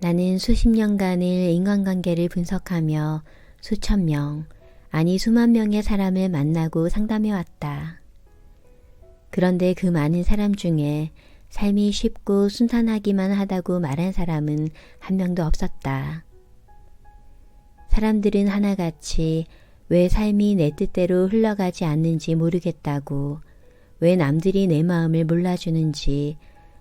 나는 수십 년간을 인간관계를 분석하며 수천 명, 아니 수만 명의 사람을 만나고 상담해왔다. 그런데 그 많은 사람 중에 삶이 쉽고 순탄하기만 하다고 말한 사람은 한 명도 없었다. 사람들은 하나같이 왜 삶이 내 뜻대로 흘러가지 않는지 모르겠다고, 왜 남들이 내 마음을 몰라주는지,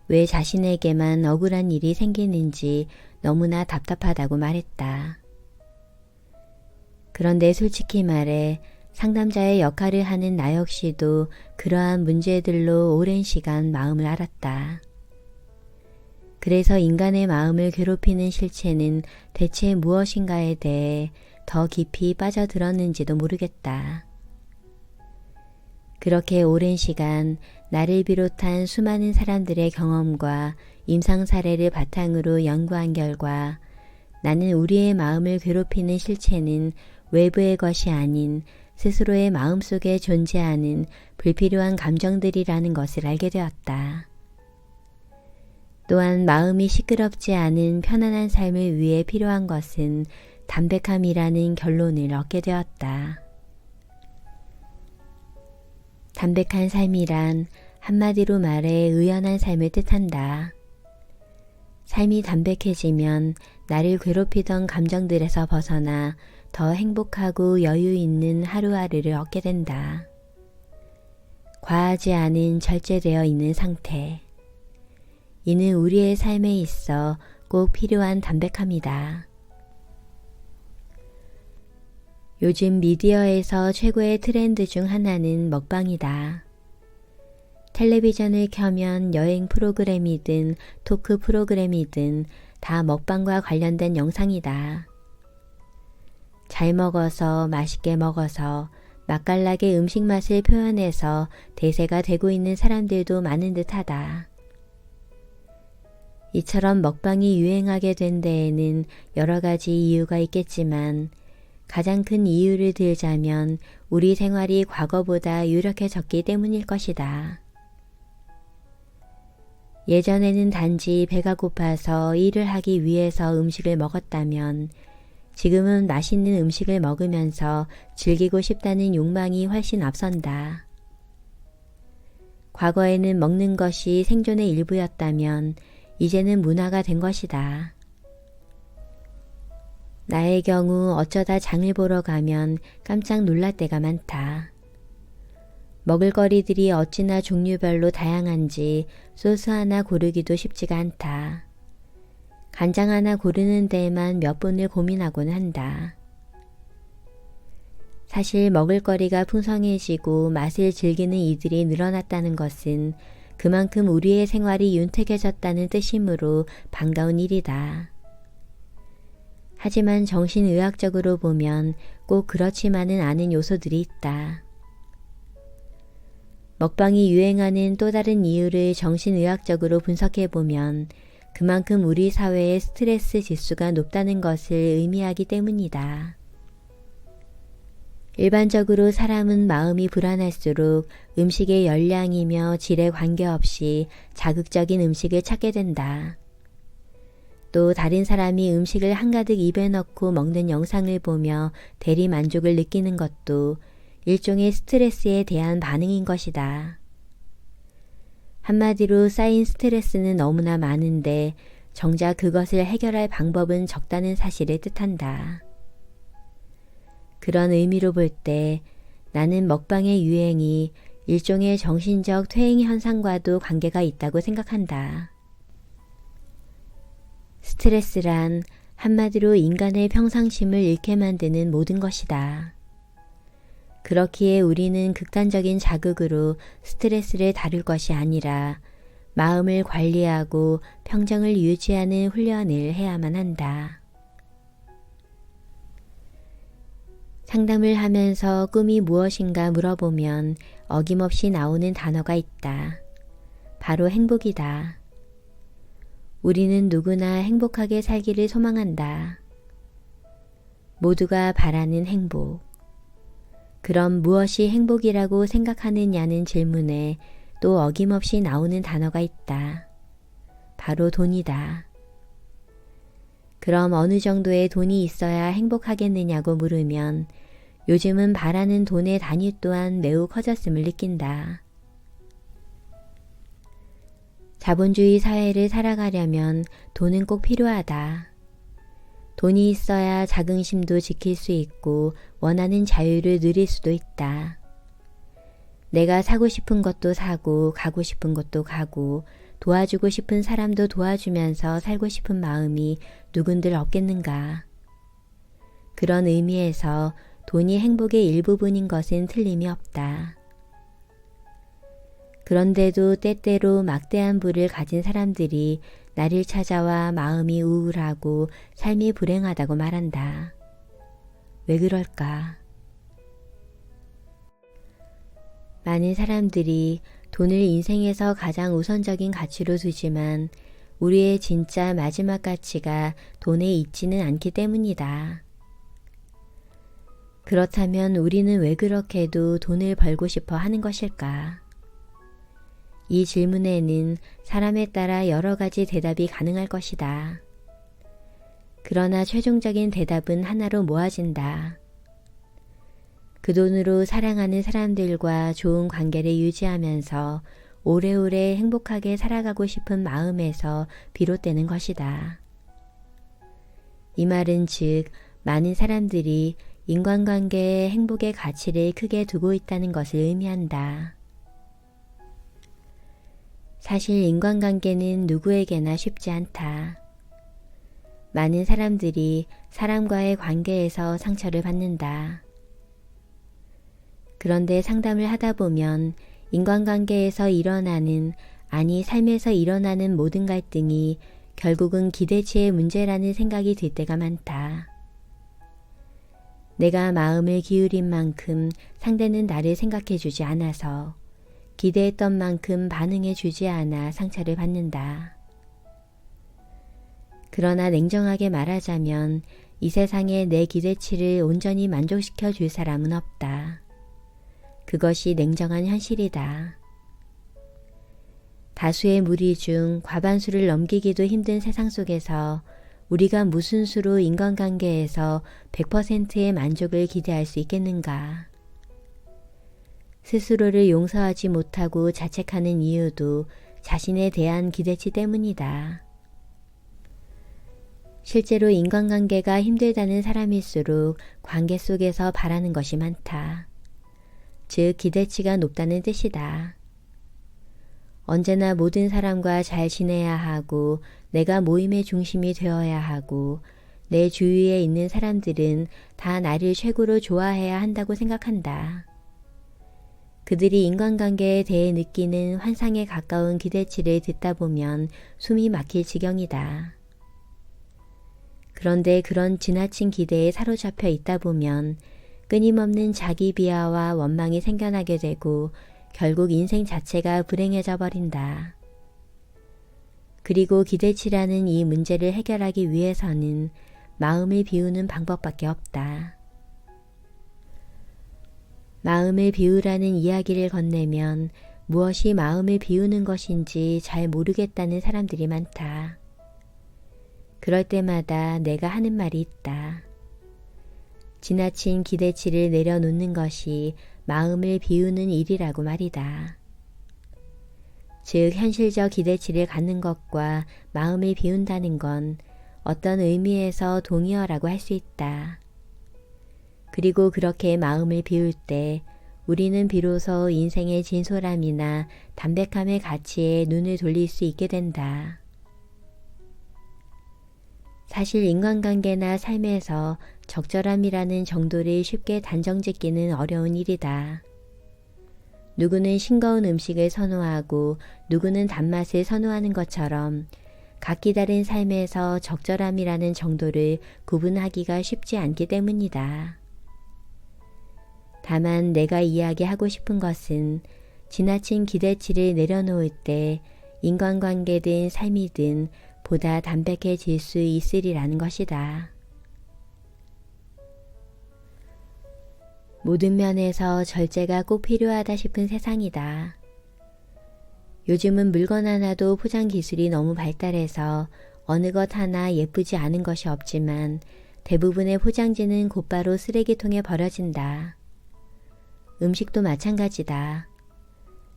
왜 자신에게만 억울한 일이 생기는지 너무나 답답하다고 말했다. 그런데 솔직히 말해 상담자의 역할을 하는 나 역시도 그러한 문제들로 오랜 시간 마음을 앓았다. 그래서 인간의 마음을 괴롭히는 실체는 대체 무엇인가에 대해 더 깊이 빠져들었는지도 모르겠다. 그렇게 오랜 시간 나를 비롯한 수많은 사람들의 경험과 임상 사례를 바탕으로 연구한 결과 나는 우리의 마음을 괴롭히는 실체는 외부의 것이 아닌 스스로의 마음속에 존재하는 불필요한 감정들이라는 것을 알게 되었다. 또한 마음이 시끄럽지 않은 편안한 삶을 위해 필요한 것은 담백함이라는 결론을 얻게 되었다. 담백한 삶이란 한마디로 말해 의연한 삶을 뜻한다. 삶이 담백해지면 나를 괴롭히던 감정들에서 벗어나 더 행복하고 여유 있는 하루하루를 얻게 된다. 과하지 않은 절제되어 있는 상태. 이는 우리의 삶에 있어 꼭 필요한 담백함이다. 요즘 미디어에서 최고의 트렌드 중 하나는 먹방이다. 텔레비전을 켜면 여행 프로그램이든 토크 프로그램이든 다 먹방과 관련된 영상이다. 잘 먹어서 맛있게 먹어서 맛깔나게 음식 맛을 표현해서 대세가 되고 있는 사람들도 많은 듯하다. 이처럼 먹방이 유행하게 된 데에는 여러 가지 이유가 있겠지만 가장 큰 이유를 들자면 우리 생활이 과거보다 유력해졌기 때문일 것이다. 예전에는 단지 배가 고파서 일을 하기 위해서 음식을 먹었다면 지금은 맛있는 음식을 먹으면서 즐기고 싶다는 욕망이 훨씬 앞선다. 과거에는 먹는 것이 생존의 일부였다면 이제는 문화가 된 것이다. 나의 경우 어쩌다 장을 보러 가면 깜짝 놀랄 때가 많다. 먹을거리들이 어찌나 종류별로 다양한지 소스 하나 고르기도 쉽지가 않다. 간장 하나 고르는 데에만 몇 분을 고민하곤 한다. 사실 먹을거리가 풍성해지고 맛을 즐기는 이들이 늘어났다는 것은 그만큼 우리의 생활이 윤택해졌다는 뜻이므로 반가운 일이다. 하지만 정신의학적으로 보면 꼭 그렇지만은 않은 요소들이 있다. 먹방이 유행하는 또 다른 이유를 정신의학적으로 분석해보면 그만큼 우리 사회의 스트레스 지수가 높다는 것을 의미하기 때문이다. 일반적으로 사람은 마음이 불안할수록 음식의 열량이며 질에 관계없이 자극적인 음식을 찾게 된다. 또 다른 사람이 음식을 한가득 입에 넣고 먹는 영상을 보며 대리 만족을 느끼는 것도 일종의 스트레스에 대한 반응인 것이다. 한마디로 쌓인 스트레스는 너무나 많은데 정작 그것을 해결할 방법은 적다는 사실을 뜻한다. 그런 의미로 볼 때 나는 먹방의 유행이 일종의 정신적 퇴행 현상과도 관계가 있다고 생각한다. 스트레스란 한마디로 인간의 평상심을 잃게 만드는 모든 것이다. 그렇기에 우리는 극단적인 자극으로 스트레스를 다룰 것이 아니라 마음을 관리하고 평정을 유지하는 훈련을 해야만 한다. 상담을 하면서 꿈이 무엇인가 물어보면 어김없이 나오는 단어가 있다. 바로 행복이다. 우리는 누구나 행복하게 살기를 소망한다. 모두가 바라는 행복. 그럼 무엇이 행복이라고 생각하느냐는 질문에 또 어김없이 나오는 단어가 있다. 바로 돈이다. 그럼 어느 정도의 돈이 있어야 행복하겠느냐고 물으면 요즘은 바라는 돈의 단위 또한 매우 커졌음을 느낀다. 자본주의 사회를 살아가려면 돈은 꼭 필요하다. 돈이 있어야 자긍심도 지킬 수 있고 원하는 자유를 누릴 수도 있다. 내가 사고 싶은 것도 사고 가고 싶은 것도 가고 도와주고 싶은 사람도 도와주면서 살고 싶은 마음이 누군들 없겠는가. 그런 의미에서 돈이 행복의 일부분인 것은 틀림이 없다. 그런데도 때때로 막대한 부를 가진 사람들이 나를 찾아와 마음이 우울하고 삶이 불행하다고 말한다. 왜 그럴까? 많은 사람들이 돈을 인생에서 가장 우선적인 가치로 두지만 우리의 진짜 마지막 가치가 돈에 있지는 않기 때문이다. 그렇다면 우리는 왜 그렇게도 돈을 벌고 싶어 하는 것일까? 이 질문에는 사람에 따라 여러 가지 대답이 가능할 것이다. 그러나 최종적인 대답은 하나로 모아진다. 그 돈으로 사랑하는 사람들과 좋은 관계를 유지하면서 오래오래 행복하게 살아가고 싶은 마음에서 비롯되는 것이다. 이 말은 즉 많은 사람들이 인간관계에 행복의 가치를 크게 두고 있다는 것을 의미한다. 사실 인간관계는 누구에게나 쉽지 않다. 많은 사람들이 사람과의 관계에서 상처를 받는다. 그런데 상담을 하다 보면 인간관계에서 일어나는, 아니 삶에서 일어나는 모든 갈등이 결국은 기대치의 문제라는 생각이 들 때가 많다. 내가 마음을 기울인 만큼 상대는 나를 생각해 주지 않아서 기대했던 만큼 반응해 주지 않아 상처를 받는다. 그러나 냉정하게 말하자면 이 세상에 내 기대치를 온전히 만족시켜 줄 사람은 없다. 그것이 냉정한 현실이다. 다수의 무리 중 과반수를 넘기기도 힘든 세상 속에서 우리가 무슨 수로 인간관계에서 100%의 만족을 기대할 수 있겠는가? 스스로를 용서하지 못하고 자책하는 이유도 자신에 대한 기대치 때문이다. 실제로 인간관계가 힘들다는 사람일수록 관계 속에서 바라는 것이 많다. 즉 기대치가 높다는 뜻이다. 언제나 모든 사람과 잘 지내야 하고 내가 모임의 중심이 되어야 하고 내 주위에 있는 사람들은 다 나를 최고로 좋아해야 한다고 생각한다. 그들이 인간관계에 대해 느끼는 환상에 가까운 기대치를 듣다 보면 숨이 막힐 지경이다. 그런데 그런 지나친 기대에 사로잡혀 있다 보면 끊임없는 자기 비하와 원망이 생겨나게 되고 결국 인생 자체가 불행해져 버린다. 그리고 기대치라는 이 문제를 해결하기 위해서는 마음을 비우는 방법밖에 없다. 마음을 비우라는 이야기를 건네면 무엇이 마음을 비우는 것인지 잘 모르겠다는 사람들이 많다. 그럴 때마다 내가 하는 말이 있다. 지나친 기대치를 내려놓는 것이 마음을 비우는 일이라고 말이다. 즉 현실적 기대치를 갖는 것과 마음을 비운다는 건 어떤 의미에서 동의어라고 할 수 있다. 그리고 그렇게 마음을 비울 때 우리는 비로소 인생의 진솔함이나 담백함의 가치에 눈을 돌릴 수 있게 된다. 사실 인간관계나 삶에서 적절함이라는 정도를 쉽게 단정짓기는 어려운 일이다. 누구는 싱거운 음식을 선호하고 누구는 단맛을 선호하는 것처럼 각기 다른 삶에서 적절함이라는 정도를 구분하기가 쉽지 않기 때문이다. 다만 내가 이야기하고 싶은 것은 지나친 기대치를 내려놓을 때 인간관계든 삶이든 보다 담백해질 수 있으리라는 것이다. 모든 면에서 절제가 꼭 필요하다 싶은 세상이다. 요즘은 물건 하나도 포장 기술이 너무 발달해서 어느 것 하나 예쁘지 않은 것이 없지만 대부분의 포장지는 곧바로 쓰레기통에 버려진다. 음식도 마찬가지다.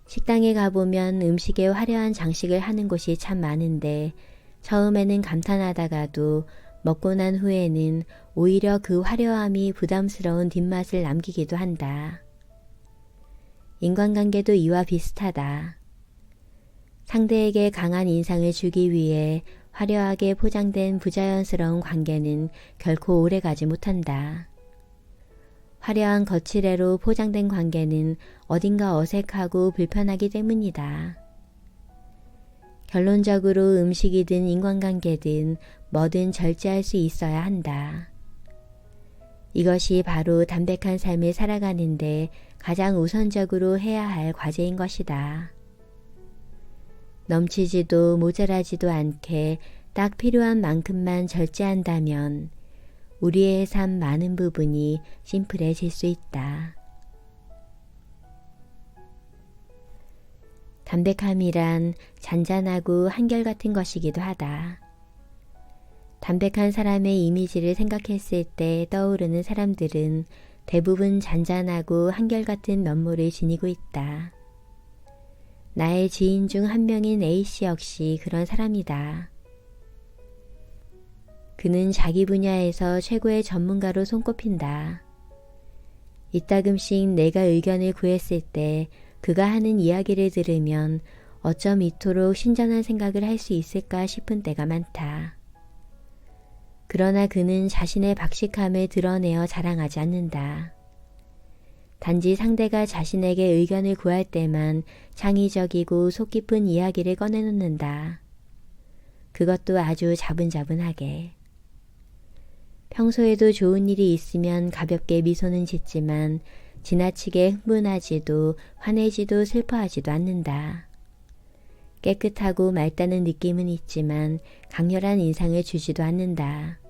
식당에 가보면 음식에 화려한 장식을 하는 곳이 참 많은데 처음에는 감탄하다가도 먹고 난 후에는 오히려 그 화려함이 부담스러운 뒷맛을 남기기도 한다. 인간관계도 이와 비슷하다. 상대에게 강한 인상을 주기 위해 화려하게 포장된 부자연스러운 관계는 결코 오래가지 못한다. 화려한 거칠애로 포장된 관계는 어딘가 어색하고 불편하기 때문이다. 결론적으로 음식이든 인간관계든 뭐든 절제할 수 있어야 한다. 이것이 바로 담백한 삶을 살아가는데 가장 우선적으로 해야 할 과제인 것이다. 넘치지도 모자라지도 않게 딱 필요한 만큼만 절제한다면 우리의 삶 많은 부분이 심플해질 수 있다. 담백함이란 잔잔하고 한결같은 것이기도 하다. 담백한 사람의 이미지를 생각했을 때 떠오르는 사람들은 대부분 잔잔하고 한결같은 면모를 지니고 있다. 나의 지인 중 한 명인 A씨 역시 그런 사람이다. 그는 자기 분야에서 최고의 전문가로 손꼽힌다. 이따금씩 내가 의견을 구했을 때 그가 하는 이야기를 들으면 어쩜 이토록 신선한 생각을 할 수 있을까 싶은 때가 많다. 그러나 그는 자신의 박식함을 드러내어 자랑하지 않는다. 단지 상대가 자신에게 의견을 구할 때만 창의적이고 속 깊은 이야기를 꺼내놓는다. 그것도 아주 자분자분하게. 평소에도 좋은 일이 있으면 가볍게 미소는 짓지만 지나치게 흥분하지도 화내지도 슬퍼하지도 않는다. 깨끗하고 맑다는 느낌은 있지만 강렬한 인상을 주지도 않는다.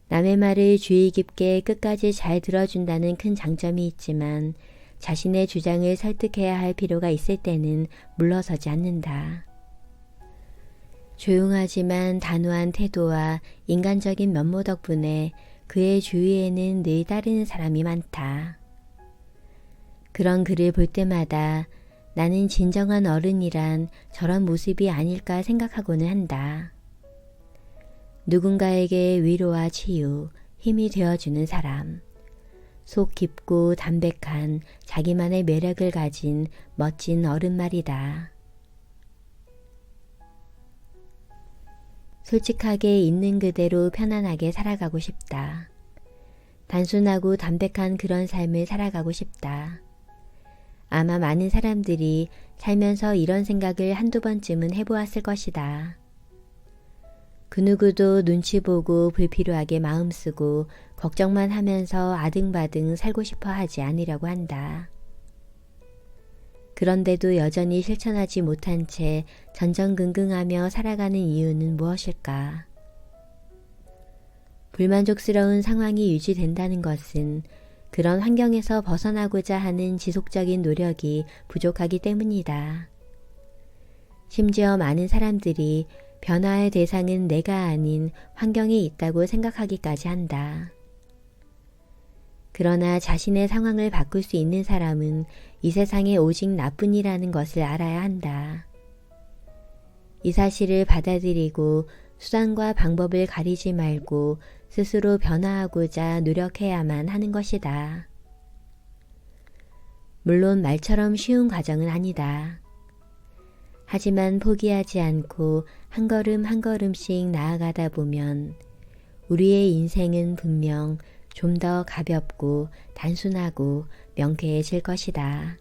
남의 말을 주의 깊게 끝까지 잘 들어준다는 큰 장점이 있지만 자신의 주장을 설득해야 할 필요가 있을 때는 물러서지 않는다. 조용하지만 단호한 태도와 인간적인 면모 덕분에 그의 주위에는 늘 따르는 사람이 많다. 그런 그를 볼 때마다 나는 진정한 어른이란 저런 모습이 아닐까 생각하고는 한다. 누군가에게 위로와 치유, 힘이 되어주는 사람. 속 깊고 담백한 자기만의 매력을 가진 멋진 어른 말이다. 솔직하게 있는 그대로 편안하게 살아가고 싶다. 단순하고 담백한 그런 삶을 살아가고 싶다. 아마 많은 사람들이 살면서 이런 생각을 한두 번쯤은 해보았을 것이다. 그 누구도 눈치 보고 불필요하게 마음 쓰고 걱정만 하면서 아등바등 살고 싶어 하지 않으려고 한다. 그런데도 여전히 실천하지 못한 채 전전긍긍하며 살아가는 이유는 무엇일까? 불만족스러운 상황이 유지된다는 것은 그런 환경에서 벗어나고자 하는 지속적인 노력이 부족하기 때문이다. 심지어 많은 사람들이 변화의 대상은 내가 아닌 환경에 있다고 생각하기까지 한다. 그러나 자신의 상황을 바꿀 수 있는 사람은 이 세상에 오직 나뿐이라는 것을 알아야 한다. 이 사실을 받아들이고 수단과 방법을 가리지 말고 스스로 변화하고자 노력해야만 하는 것이다. 물론 말처럼 쉬운 과정은 아니다. 하지만 포기하지 않고 한 걸음 한 걸음씩 나아가다 보면 우리의 인생은 분명 좀 더 가볍고 단순하고 명쾌해질 것이다.